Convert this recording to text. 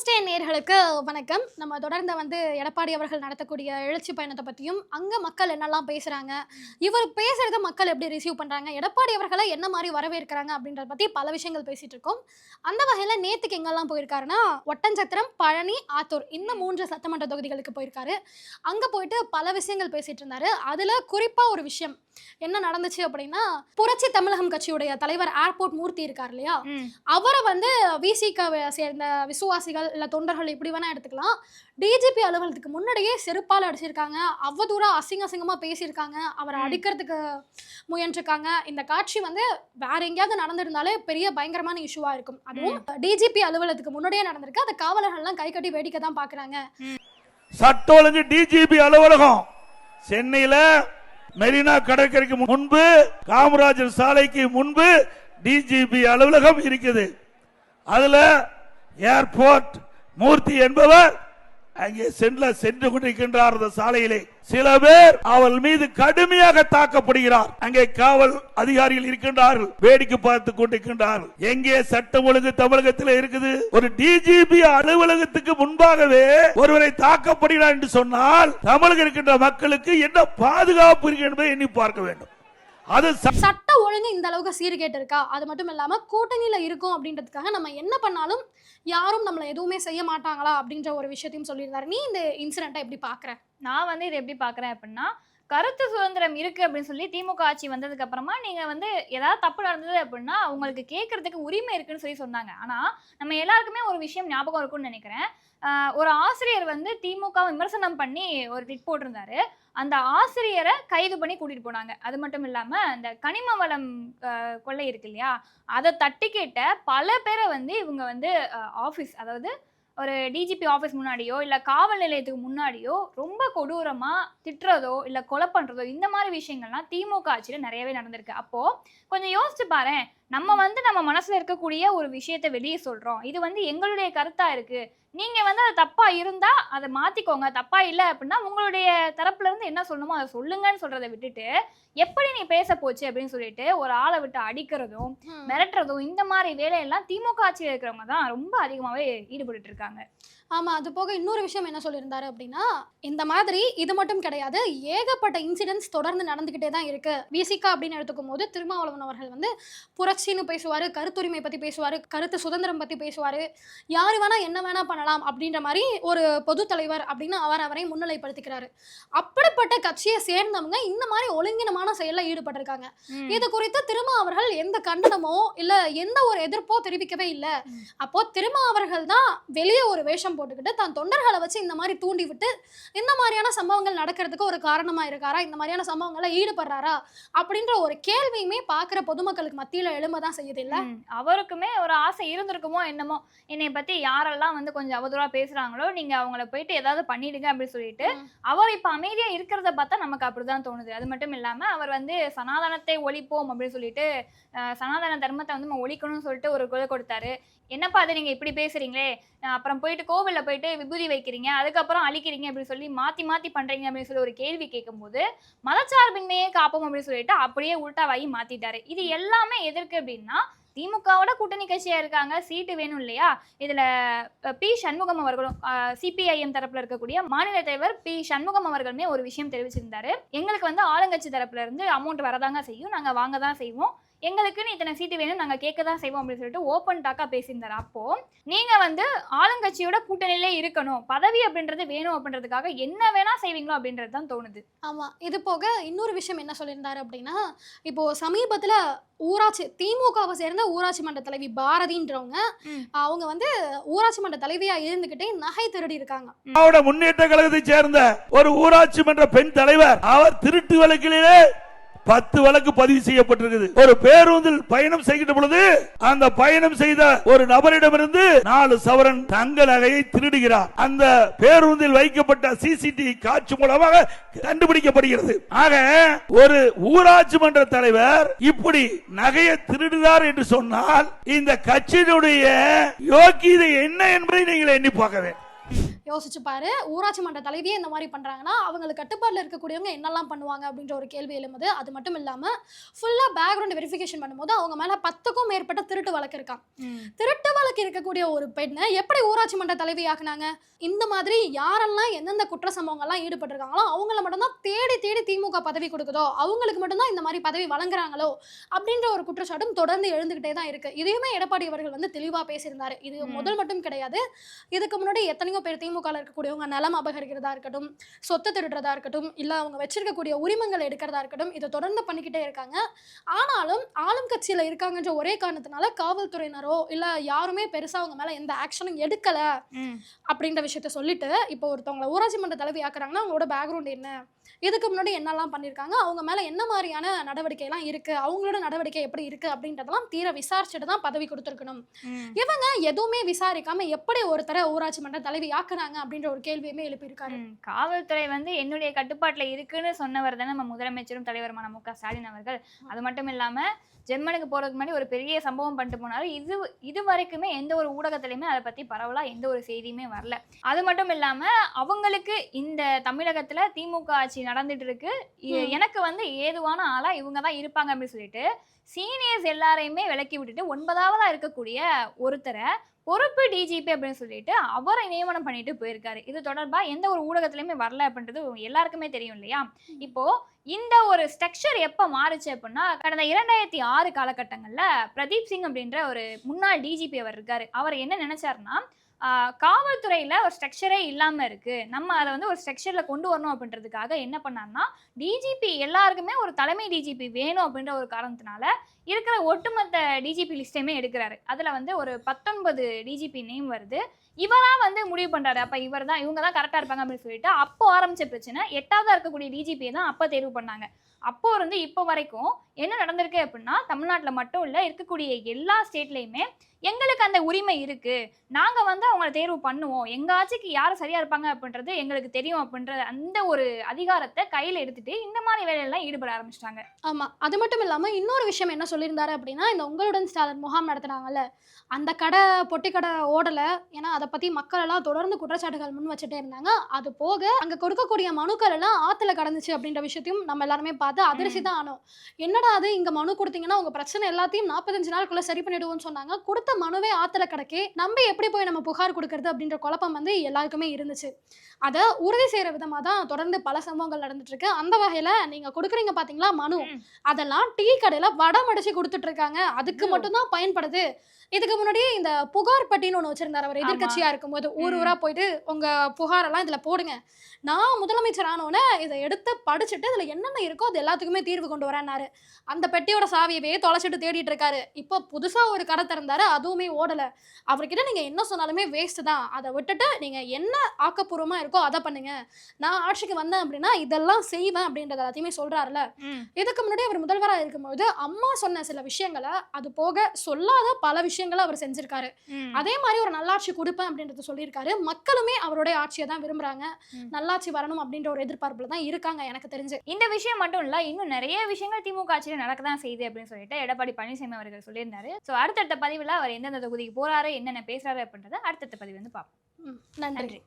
நமஸ்தே நேயர்களுக்கு வணக்கம். நம்ம தொடர்ந்து எடப்பாடி அவர்கள் நடத்தக்கூடிய எழுச்சி பயணத்தை பற்றியும் அங்கே மக்கள் என்னெல்லாம் பேசுகிறாங்க, இவர் பேசுகிறத மக்கள் எப்படி ரிசீவ் பண்ணுறாங்க, எடப்பாடி அவர்களை என்ன மாதிரி வரவேற்கிறாங்க அப்படின்றத பற்றி பல விஷயங்கள் பேசிகிட்டு இருக்கோம். அந்த வகையில் நேற்றுக்கு எங்கெல்லாம் போயிருக்காருன்னா ஒட்டன்சத்திரம், பழனி, ஆத்தூர் இந்த 3 சட்டமன்ற தொகுதிகளுக்கு போயிருக்காரு. அங்கே போயிட்டு பல விஷயங்கள் பேசிகிட்டு இருந்தார். அதில் குறிப்பாக ஒரு விஷயம் என்ன நடந்துச்சு அப்படின்னா, புரட்சி தமிழகம் கட்சியுடைய தலைவர் ஏர்போர்ட் மூர்த்தி இருக்கார் இல்லையா, அவரை விசிகாவை சேர்ந்த விசுவாசிகள் இல்ல தொண்டர்கள் இப்படி வேணா எடுத்துக்கலாம், டிஜிபி அலுவலகத்துக்கு முன்னாடியே செருப்பால் அடிச்சிருக்காங்க, அவ்வதூரா அசிங்கமா பேசியிருக்காங்க, அவரை அடிக்கிறதுக்கு முயன்றிருக்காங்க. இந்த காட்சி வேற எங்கேயாவது நடந்திருந்தாலே பெரிய பயங்கரமான இஷ்யூவா இருக்கும். அதுவும் டிஜிபி அலுவலகத்துக்கு முன்னாடியே நடந்திருக்கு. அதை காவலர்கள்லாம் கை கட்டி வேடிக்கை தான் பாக்குறாங்க. சட்ட ஒழுங்கு டிஜிபி அலுவலகம் சென்னையில மெரினா கடற்கரைக்கு முன்பு, காமராஜர் சாலைக்கு முன்பு டிஜிபி அலுவலகம் இருக்குது. அதுல ஏர்போர்ட் மூர்த்தி என்பவர் அங்கே சென்று கொண்டிருக்கின்றார். அந்த சாலையிலே சில பேர் அவள் மீது கடுமையாக தாக்கப்படுகிறார். அங்கே காவல் அதிகாரிகள் இருக்கின்றார்கள், வேடிக்கை பார்த்து கொண்டிருக்கின்றார்கள். எங்கே சட்டம் ஒழுங்கு தமிழகத்தில் இருக்குது? ஒரு டிஜிபி அலுவலகத்துக்கு முன்பாகவே ஒருவரை தாக்கப்படுகிறார் என்று சொன்னால் தமிழகம் இருக்கின்ற மக்களுக்கு என்ன பாதுகாப்பு இருக்கு என்பதை எண்ணி பார்க்க வேண்டும். அது சட்ட ஒழுங்கு இந்த அளவுக்கு சீர்கேட்டு இருக்கா? அது மட்டும் இல்லாம கூட்டணியில இருக்கும் அப்படின்றதுக்காக நம்ம என்ன பண்ணாலும் யாரும் நம்மள எதுவுமே செய்ய மாட்டாங்களா அப்படின்ற ஒரு விஷயத்தையும் சொல்லியிருந்தாரு. நீ இந்த இன்சிடென்ட்டை எப்படி பாக்குற? நான் இதை எப்படி பாக்குறேன் அப்படின்னா, கருத்து சுதந்திரம் இருக்கு அப்படின்னு சொல்லி திமுக ஆட்சி வந்ததுக்கு அப்புறமா நீங்க ஏதாவது தப்பு நடந்தது அப்படின்னா உங்களுக்கு கேட்கறதுக்கு உரிமை இருக்குன்னு சொல்லி சொன்னாங்க. ஆனா நம்ம எல்லாருக்குமே ஒரு விஷயம் ஞாபகம் இருக்கும்னு நினைக்கிறேன். ஒரு ஆசிரியர் திமுக விமர்சனம் பண்ணி ஒரு ட்வீட் போட்டிருந்தாரு. அந்த ஆசிரியரை கைது பண்ணி கூட்டிட்டு போனாங்க. அது மட்டும் இல்லாம அந்த கனிம வளம் கொள்ளை இருக்கு இல்லையா, அதை தட்டி கேட்ட பல பேரை இவங்க ஆபீஸ், அதாவது ஒரு டிஜிபி ஆஃபீஸ் முன்னாடியோ இல்லை காவல் நிலையத்துக்கு முன்னாடியோ ரொம்ப கொடூரமா திட்டுறதோ இல்லை கொலை பண்றதோ இந்த மாதிரி விஷயங்கள்லாம் திமுக ஆட்சியில் நிறையவே நடந்திருக்கு. அப்போ கொஞ்சம் யோசிச்சு பாரு, நம்ம நம்ம மனசுல இருக்கக்கூடிய ஒரு விஷயத்த வெளியே சொல்றோம், இது எங்களுடைய கருத்தா இருக்கு, நீங்க அது தப்பா இருந்தா அதை மாத்திக்கோங்க, தப்பா இல்லை அப்படின்னா உங்களுடைய தரப்புல இருந்து என்ன சொல்லணுமோ அதை சொல்லுங்கன்னு சொல்றதை விட்டுட்டு எப்படி நீ பேச போச்சு அப்படின்னு சொல்லிட்டு ஒரு ஆளை விட்டு அடிக்கிறதும் மிரட்டுறதும் இந்த மாதிரி வேலையெல்லாம் திமுக ஆட்சியில் இருக்கிறவங்க தான் ரொம்ப அதிகமாவே ஈடுபட்டு இருக்காங்க. ஆமா, அது போக இன்னொரு விஷயம் என்ன சொல்லியிருந்தாரு அப்படின்னா, இந்த மாதிரி இது மட்டும் கிடையாது, ஏகப்பட்ட இன்சிடென்ட்ஸ் தொடர்ந்து நடந்துகிட்டே தான் இருக்கு. விசிகா அப்படின்னு எடுத்துக்கும் போது திருமாவளவன் அவர்கள் புரட்சின்னு பேசுவாரு, கருத்துரிமை பத்தி பேசுவாரு, கருத்து சுதந்திரம் பத்தி பேசுவாரு, யாரு வேணா என்ன வேணா பண்ணலாம் அப்படின்ற மாதிரி ஒரு பொது தலைவர் அப்படின்னு அவரை முன்னிலைப்படுத்திக்கிறாரு. அப்படிப்பட்ட கட்சியை சேர்ந்தவங்க இந்த மாதிரி ஒழுங்கினமான செயல்ல ஈடுபட்டிருக்காங்க. இது குறித்து திருமா அவர்கள் எந்த கண்டனமோ இல்ல எந்த ஒரு எதிர்ப்போ தெரிவிக்கவே இல்லை. அப்போ திருமா அவர்கள் தான் வெளியே ஒரு வேஷம் போட்டுக்கிட்டு தான் தொண்டர்களை வச்சு இந்த மாதிரி தூண்டி விட்டு இந்த மாதிரியான சம்பவங்கள் நடக்கிறதுக்கு ஒரு காரணமா இருக்காரா, இந்த மாதிரியான சம்பவங்களை ஈடுபடுறாரா அப்படின்ற ஒரு கேள்வியுமே பாக்குற பொதுமக்களுக்கு மத்தியில எழுமதான் செய்யுது. இல்ல அவருக்குமே ஒரு ஆசை இருந்திருக்குமோ என்னமோ, என்னை பத்தி யாரெல்லாம் கொஞ்சம் அவதூறா பேசுறாங்களோ நீங்க அவங்கள போயிட்டு ஏதாவது பண்ணிடுங்க அப்படின்னு சொல்லிட்டு அவர் இப்ப அமைதியா இருக்கிறத பார்த்தா நமக்கு அப்படிதான் தோணுது. அது மட்டும் இல்லாம அவர் சனாதனத்தை ஒழிப்போம் அப்படின்னு சொல்லிட்டு சனாதன தர்மத்தை நம்ம ஒழிக்கணும்னு சொல்லிட்டு ஒரு குரல் கொடுத்தாரு. என்னப்பா அது நீங்க இப்படி பேசுறீங்களே, அப்புறம் போயிட்டு கோவில்ல போயிட்டு விபூதி வைக்கிறீங்க, அதுக்கப்புறம் அழிக்கிறீங்க அப்படின்னு சொல்லி மாத்தி பண்றீங்க அப்படின்னு சொல்லி ஒரு கேள்வி கேட்கும்போது மதச்சார்பின்மையே காப்போம் அப்படின்னு சொல்லிட்டு அப்படியே உள்டாவாகி மாத்திட்டாரு. இது எல்லாமே எதற்கு அப்படின்னா, திமுகவோட கூட்டணி கட்சியா இருக்காங்க, சீட்டு வேணும் இல்லையா. இதுல பி சண்முகம் அவர்களும் சிபிஐஎம் தரப்புல இருக்கக்கூடிய மாநில தலைவர் பி சண்முகம் அவர்களுமே ஒரு விஷயம் தெரிவிச்சிருந்தாரு. எங்களுக்கு ஆளுங்கட்சி தரப்புல இருந்து அமௌண்ட் வரதாங்க செய்யும், நாங்க வாங்க தான் செய்வோம், எங்களுக்குன்னு இத்தனை சீட்டு வேணும், நாங்க கேட்க தான் செய்வோம் அப்படின்னு சொல்லிட்டு ஓப்பன் டாக்கா பேசியிருந்தாரு. அப்போ நீங்க ஆளுங்கட்சியோட கூட்டணியிலே இருக்கணும், பதவி அப்படின்றது வேணும் அப்படின்றதுக்காக என்ன வேணா செய்வீங்களோ அப்படின்றது தான் தோணுது. ஆமா, இது போக இன்னொரு விஷயம் என்ன சொல்லியிருந்தாரு அப்படின்னா, இப்போ சமீபத்துல ஊராட்சி திமுகவை சேர்ந்த ஊராட்சி மன்ற தலைவி பாரதின்றவங்க அவங்க ஊராட்சி மன்ற தலைவியா இருந்துகிட்டே நகை திருடி இருக்காங்க. முன்னேற்ற கழகத்தை சேர்ந்த ஒரு ஊராட்சி மன்ற பெண் தலைவர், அவர் திருட்டு வழக்கிலே 10 வழக்கு பதிவு செய்யப்பட்டிருக்குது. ஒரு பேருந்தில் பயணம் செய்கின்ற பொழுது அந்த பயணம் செய்த ஒரு நபரிடமிருந்து 4 சவரன் தங்க நகையை திருடுகிறார். அந்த பேருந்தில் வைக்கப்பட்ட சிசிடிவி காட்சி மூலமாக கண்டுபிடிக்கப்படுகிறது. ஆக ஒரு ஊராட்சி மன்ற தலைவர் இப்படி நகையை திருடுகிறார் என்று சொன்னால் இந்த கட்சியினுடைய யோக்கியதை என்ன என்பதை நீங்கள் எண்ணி பார்க்க வேண்டும். யோசிச்சு பாரு, ஊராட்சி மன்ற தலைவியே இந்த மாதிரி பண்றாங்கன்னா அவங்களுக்கு கட்டுப்பாடுல இருக்கக்கூடியவங்க என்னெல்லாம் பண்ணுவாங்க அப்படின்ற ஒரு கேள்வி எழும்புது. அது மட்டும் இல்லாம ஃபுல்லா பேக்ரவுண்ட் வெரிஃபிகேஷன் பண்ணும்போது அவங்க மேல 10க்கும் மேற்பட்ட திருட்டு வழக்கு இருக்காம். திருட்டு வழக்கு இருக்கக்கூடிய ஒரு பெண்ணை எப்படி ஊராட்சி மன்ற தலைவி ஆக்குனாங்க? இந்த மாதிரி யாரெல்லாம் எந்தெந்த குற்ற சம்பவங்கள்லாம் ஈடுபட்டிருக்காங்களோ அவங்கள மட்டும்தான் தேடி தேடி திமுக பதவி கொடுக்குதோ, அவங்களுக்கு மட்டும்தான் இந்த மாதிரி பதவி வழங்குறாங்களோ அப்படின்ற ஒரு குற்றச்சாட்டும் தொடர்ந்து எழுந்துகிட்டே தான் இருக்கு. இதையுமே எடப்பாடி அவர்கள் வந்து தெளிவா பேசியிருந்தாரு. இது முதல் மட்டும் கிடையாது. இதுக்கு முன்னாடி எத்தனையோ பேர் திமுகல இருக்கக்கூடியவங்க நிலம் அபகரிக்கிறதா இருக்கட்டும், சொத்து திருடுறதா இருக்கட்டும், இல்ல அவங்க வச்சிருக்கக்கூடிய உரிமங்கள் எடுக்கிறதா இருக்கட்டும், இதை தொடர்ந்து பண்ணிக்கிட்டே இருக்காங்க. ஆனாலும் ஆளும் கட்சியில இருக்காங்கன்ற ஒரே காரணத்தினால காவல்துறையினரோ இல்ல யாருமே பெருசா அவங்க மேல எந்த ஆக்ஷனும் எடுக்கல அப்படின்ற விஷயத்த சொல்லிட்டு, இப்போ ஒருத்தவங்களை ஊராட்சி மன்ற தலைவி ஆக்குறாங்கன்னா அவங்களோட பேக்ரவுண்ட் என்ன, இதுக்கு முன்னாடி என்னெல்லாம் பண்ணியிருக்காங்க, அவங்க மேல என்ன மாதிரியான நடவடிக்கை எல்லாம் இருக்கு, அவங்களோட நடவடிக்கை எப்படி இருக்கு அப்படின்றதெல்லாம் தீர விசாரிச்சுட்டு தான் பதவி கொடுத்துருக்கணும். இவங்க எதுவுமே விசாரிக்காம எப்படி ஒருத்தரை ஊராட்சி மன்ற தலைவி ஆக்குறாங்க அப்படின்ற ஒரு கேள்வியுமே எழுப்பியிருக்காரு. காவல்துறை வந்து என்னுடைய கட்டுப்பாட்டுல இருக்குன்னு சொன்னவர் தானே நம்ம முதலமைச்சரும் தலைவருமான மு.க. ஸ்டாலின் அவர்கள். அது மட்டும் இல்லாம ஜெர்மனுக்கு போறதுக்கு முன்னாடி ஒரு பெரிய சம்பவம் பண்ணிட்டு போனாரு. இது வரைக்குமே எந்த ஒரு ஊடகத்திலையுமே அதை பத்தி பரவலா எந்த ஒரு செய்தியுமே வரல. அது மட்டும் இல்லாம அவங்களுக்கு இந்த தமிழகத்துல திமுக ஆட்சி நடந்துட்டு இருக்கு, எனக்கு வந்து ஏதுவான ஆளா இவங்க தான் இருப்பாங்க அப்படின்னு சொல்லிட்டு சீனியர்ஸ் எல்லாரையுமே விலக்கி விட்டுட்டு 9ஆவதா இருக்கக்கூடிய ஒருத்தரை பொறுப்பு டிஜிபி அப்படின்னு சொல்லிட்டு அவரை நியமனம் பண்ணிட்டு போயிருக்காரு. இது தொடர்பா எந்த ஒரு ஊடகத்திலயுமே வரல அப்படின்றது எல்லாருக்குமே தெரியும் இல்லையா? இப்போ இந்த ஒரு ஸ்ட்ரக்சர் எப்ப மாறுச்சு அப்படின்னா கடந்த 2006 காலகட்டங்கள்ல பிரதீப் சிங் அப்படின்ற ஒரு முன்னாள் டிஜிபி அவர் இருக்காரு. அவர் என்ன நினைச்சாருன்னா, காவல்துறையில ஒரு ஸ்ட்ரக்சரே இல்லாம இருக்கு, நம்ம அதை வந்து ஒரு ஸ்ட்ரக்சர்ல கொண்டு வரணும் அப்படின்றதுக்காக என்ன பண்ணாருன்னா, டிஜிபி எல்லாருக்குமே ஒரு தலைமை டிஜிபி வேணும் அப்படின்ற ஒரு காரணத்தினால இருக்கிற ஒட்டுமொத்த டிஜிபி லிஸ்டையுமே எடுக்கிறாரு. அதுல வந்து ஒரு 19 டிஜிபி நேம் வருது. இவரா வந்து முடிவு பண்றாரு, அப்ப இவங்க தான் கரெக்டா இருப்பாங்க அப்படின்னு சொல்லிட்டு அப்போ ஆரம்பிச்ச பிரச்சனை 8ஆவதா இருக்கக்கூடிய டிஜிபியை தான் அப்ப தேர்வு பண்ணாங்க. அப்போ இருந்து இப்போ வரைக்கும் என்ன நடந்திருக்கு அப்படின்னா, தமிழ்நாட்டில் மட்டும் இல்லை, இருக்கக்கூடிய எல்லா ஸ்டேட்லையுமே எங்களுக்கு அந்த உரிமை இருக்கு, நாங்க வந்து அவங்கள தேர்வு பண்ணுவோம், எங்க ஆட்சிக்கு யார் சரியா இருப்பாங்க அப்படின்றது எங்களுக்கு தெரியும் அப்படின்ற அந்த ஒரு அதிகாரத்தை கையில எடுத்துட்டு இந்த மாதிரி வேலையெல்லாம் ஈடுபட ஆரம்பிச்சிட்டாங்க. ஆமா, அது மட்டும் இல்லாம இன்னொரு விஷயம் என்ன சொல்லியிருந்தாரு அப்படின்னா, இந்த உங்களுடன் ஸ்டாலின் முகாம் நடத்துனாங்கல்ல, அந்த கடை பொட்டி கடை ஓடல, ஏன்னா அதை பத்தி மக்கள் எல்லாம் தொடர்ந்து குற்றச்சாட்டுகள் முன் வச்சுட்டே இருந்தாங்க. அது போக அங்க கொடுக்கக்கூடிய மனுக்கள் எல்லாம் ஆத்துல கடந்துச்சு அப்படின்ற விஷயத்தையும் நம்ம எல்லாருமே பார்த்து அதிர்ச்சி தான் ஆனோம். என்னடா அது, இங்க மனு கொடுத்தீங்கன்னா உங்க பிரச்சனை எல்லாத்தையும் 45 நாளுக்குள்ள சரி பண்ணிடுவோம்னு சொன்னாங்க, கொடுத்த மனுவே ஆத்துல கிடக்கே, நம்ம எப்படி போய் நம்ம புகார் கொடுக்கறது அப்படின்ற குழப்பம் வந்து எல்லாருக்குமே இருந்துச்சு. அதை உறுதி செய்யற விதமா தான் தொடர்ந்து பல சம்பவங்கள் நடந்துட்டு இருக்கு. அந்த வகையில நீங்க கொடுக்குறீங்க பாத்தீங்களா மனு, அதெல்லாம் டீ கடையில வடம் அடிச்சு கொடுத்துட்டு இருக்காங்க, அதுக்கு மட்டும் தான் பயன்படுது. இதுக்கு முன்னாடியே இந்த புகார் பட்டின்னு ஒன்று வச்சிருந்தார் அவர் எதிர்கட்சியா இருக்கும்போது, ஊர் ஊரா போயிட்டு உங்க புகாரெல்லாம் இதுல போடுங்க, நான் முதலமைச்சர் ஆனோன்னே இதை எடுத்து படிச்சுட்டு இதுல என்னென்ன இருக்கோ அது எல்லாத்துக்குமே தீர்வு கொண்டு வரேன்னாரு. அந்த பெட்டியோட சாவியவே தொலைச்சிட்டு தேடிட்டு இருக்காரு. இப்போ புதுசா ஒரு கடை திறந்தாரு, அதுவுமே ஓடல. அவர்கிட்ட நீங்க என்ன சொன்னாலுமே வேஸ்ட் தான், அதை விட்டுட்டு நீங்க என்ன ஆக்கப்பூர்வமா இருக்கோ அதை பண்ணுங்க, நான் ஆட்சிக்கு வந்தேன் அப்படின்னா இதெல்லாம் செய்வேன் அப்படின்றத எல்லாத்தையுமே சொல்றாருல. இதுக்கு முன்னாடி அவர் முதல்வரா இருக்கும்போது அம்மா சொன்ன சில விஷயங்களை அது போக சொல்லாத பல விஷயங்களை அவர் செஞ்சிருக்காரு. அதே மாதிரி ஒரு நல்லாட்சி கொடுப்பேன் அப்படின்றத சொல்லியிருக்காரு. மக்களுமே அவருடைய ஆட்சியை தான் விரும்புறாங்க, நல்லாட்சி வரணும் அப்படின்ற ஒரு எதிர்பார்ப்புல தான் இருக்காங்க எனக்கு தெரிஞ்சு. இந்த விஷயம் மட்டும் இல்ல, இன்னும் நிறைய விஷயங்கள் திமுக ஆட்சியில நடக்கதான் செய்யுது அப்படின்னு சொல்லிட்டு எடப்பாடி பழனிசாமி அவர்கள் சொல்லியிருந்தாரு. ஸோ அடுத்தடுத்த பதிவுல அவர் எந்தெந்த தொகுதிக்கு போறாரு, என்னென்ன பேசுறாரு அப்படின்றத அடுத்தடுத்த பதிவு வந்து பார்ப்போம். நன்றி.